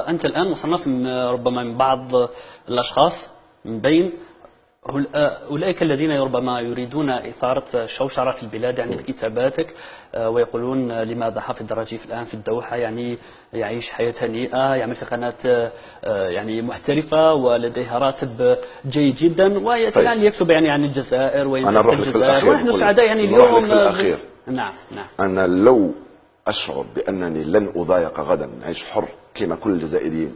أنت الآن مصنف ربما من بعض الأشخاص من بين أولئك الذين ربما يريدون إثارة شوشرة في البلاد يعني بكتاباتك، ويقولون لماذا حافظ الرجيف الآن في الدوحة يعني يعيش حياة هنيئة، يعمل في قناة يعني محترفة ولديها راتب جيد جدا، ويأتي الآن ليكتب يعني عن الجزائر وينتقد الجزائر ونحن سعداء يعني اليوم. في الأخير نعم نعم. أنا لو أشعر بأنني لن أضايق غدا، أعيش حر كما كل الجزائريين،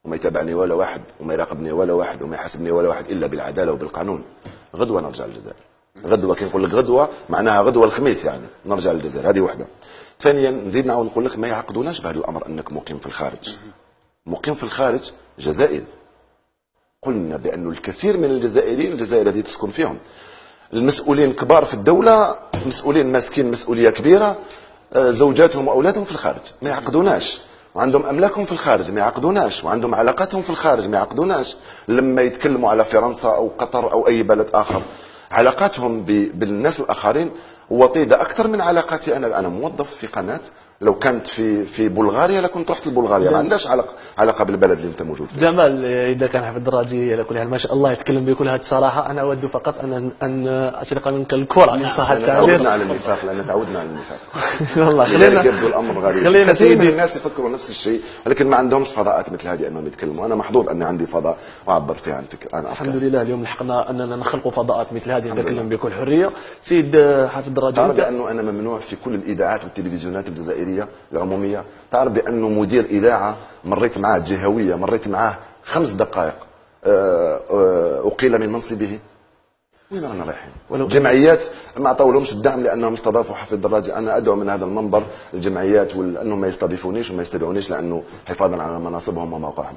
وما يتابعني ولا واحد وما يراقبني ولا واحد وما يحاسبني ولا واحد إلا بالعدالة وبالقانون، غدوة نرجع للجزائر. غدوة كي نقول لك غدوة معناها غدوة الخميس، يعني نرجع للجزائر. هذه وحدة. ثانيا نزيد نعاود نقول لك ما يعقدوناش بهذا الأمر أنك مقيم في الخارج. مقيم في الخارج جزائري. قلنا بأن الكثير من الجزائريين الجزائر التي تسكن فيهم المسؤولين كبار في الدولة، مسؤولين ماسكين مسؤولية كبيرة، زوجاتهم وأولادهم في الخارج ما يعقدوناش، وعندهم أملاكهم في الخارج ما يعقدوناش، وعندهم علاقاتهم في الخارج ما يعقدوناش. لما يتكلموا على فرنسا أو قطر أو أي بلد آخر علاقاتهم بالناس الآخرين وطيدة أكثر من علاقاتي أنا موظف في قناة. لو كانت في بلغاريا لكنت رحت لبلغاريا، ما عندهاش علاقه بالبلد اللي انت موجود فيه. جمال اذا كان حافظ الراجي على كل حال ما شاء الله يتكلم بكل هذه الصراحه، انا اود فقط ان اسرق منك الكره ان صح التعبير. تعودنا على النفاق، لان تعودنا على النفاق. والله خلينا يبدو الامر غريب. خلينا سيدي الناس يفكروا نفس الشيء ولكن ما عندهمش فضاءات مثل هذه انهم يتكلموا. انا محظوظ اني عندي فضاء واعبر فيها عن افكار. الحمد لله اليوم لحقنا اننا نخلق فضاءات مثل هذه نتكلم بكل حريه. سيد حافظ الراجي، تعرف بانه انا ممنوع في كل الاذاعات والتلفزيونات الجزائريه العموميه. تعرف بأنه مدير إذاعة مريت معاه جهوية مريت معاه 5 دقائق أقيل من منصبه. وين رانا رايحين؟ جمعيات ما عطاولهمش الدعم لأنهم استضافوا حافظ الراجي. أنا أدعو من هذا المنبر الجمعيات أنهم ما يستضيفونيش وما يستدعونيش لأنه حفاظا على مناصبهم وموقعهم.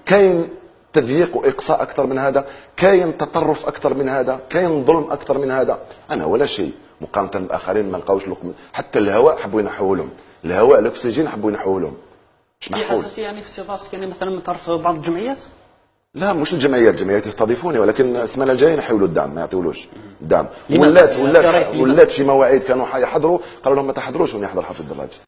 كاين تضييق وإقصاء أكثر من هذا، كاين تطرف أكثر من هذا، كاين ظلم أكثر من هذا. أنا ولا شيء مقارنة بالآخرين، ما لقاوش لكم. حتى الهواء حبوا ينحوه لهم، الهواء الاكسجين حبوا ينحوه لهم. مش معقول. في حساسيه يعني في استضافتك يعني مثلا من طرف بعض الجمعيات؟ لا مش الجمعيات يستضيفوني، ولكن السمانه الجايه يحيوا له الدعم، ما يعطيولوش الدعم. ولات في مواعيد كانوا يحضروا قالوا لهم ما تحضروش، وهم يحضر حافظ الراجي.